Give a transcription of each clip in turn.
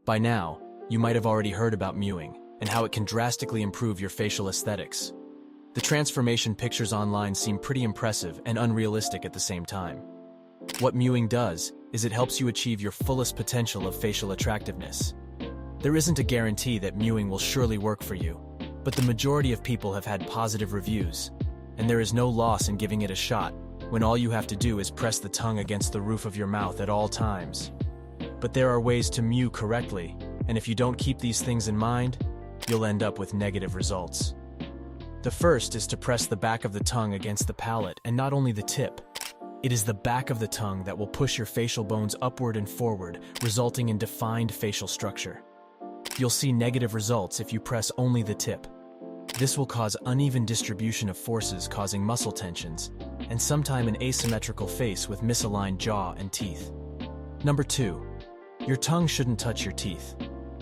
By now, you might have already heard about mewing and how it can drastically improve your facial aesthetics. The transformation pictures online seem pretty impressive and unrealistic at the same time. What mewing does is it helps you achieve your fullest potential of facial attractiveness. There isn't a guarantee that mewing will surely work for you, but the majority of people have had positive reviews, and there is no loss in giving it a shot when all you have to do is press the tongue against the roof of your mouth at all times. But there are ways to mew correctly, and if you don't keep these things in mind, you'll end up with negative results. The first is to press the back of the tongue against the palate, and not only the tip. It is the back of the tongue that will push your facial bones upward and forward, resulting in defined facial structure. You'll see negative results if you press only the tip. This will cause uneven distribution of forces, causing muscle tensions, and sometimes an asymmetrical face with misaligned jaw and teeth. Number 2. Your tongue shouldn't touch your teeth.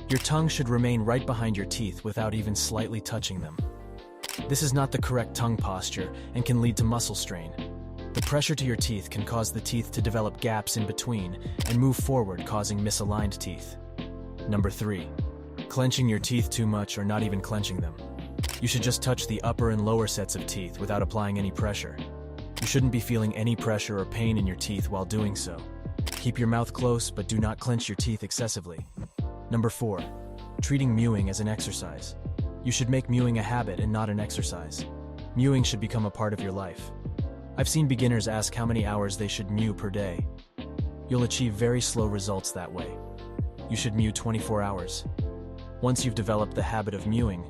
Your tongue should remain right behind your teeth without even slightly touching them. This is not the correct tongue posture and can lead to muscle strain. The pressure to your teeth can cause the teeth to develop gaps in between and move forward, causing misaligned teeth. Number 3. Clenching your teeth too much or not even clenching them. You should just touch the upper and lower sets of teeth without applying any pressure. You shouldn't be feeling any pressure or pain in your teeth while doing so. Keep your mouth close, but do not clench your teeth excessively. Number 4. Treating mewing as an exercise. You should make mewing a habit and not an exercise. Mewing should become a part of your life. I've seen beginners ask how many hours they should mew per day. You'll achieve very slow results that way. You should mew 24 hours. Once you've developed the habit of mewing,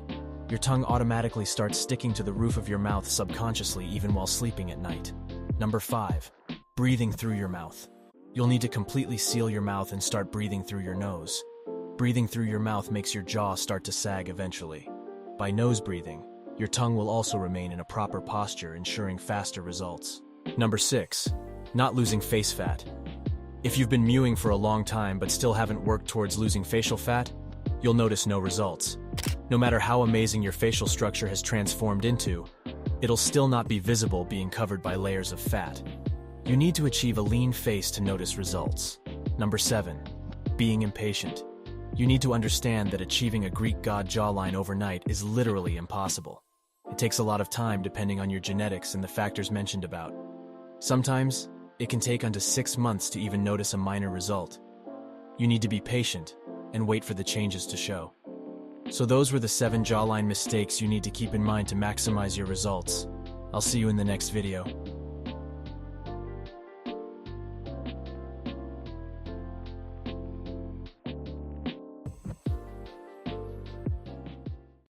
your tongue automatically starts sticking to the roof of your mouth subconsciously even while sleeping at night. Number 5. Breathing through your mouth. You'll need to completely seal your mouth and start breathing through your nose. Breathing through your mouth makes your jaw start to sag eventually. By nose breathing, your tongue will also remain in a proper posture, ensuring faster results. Number 6. Not losing face fat. If you've been mewing for a long time but still haven't worked towards losing facial fat, you'll notice no results. No matter how amazing your facial structure has transformed into, it'll still not be visible being covered by layers of fat. You need to achieve a lean face to notice results. Number 7. Being impatient. You need to understand that achieving a Greek god jawline overnight is literally impossible. It takes a lot of time depending on your genetics and the factors mentioned about. Sometimes, it can take unto 6 months to even notice a minor result. You need to be patient and wait for the changes to show. So those were the 7 jawline mistakes you need to keep in mind to maximize your results. I'll see you in the next video.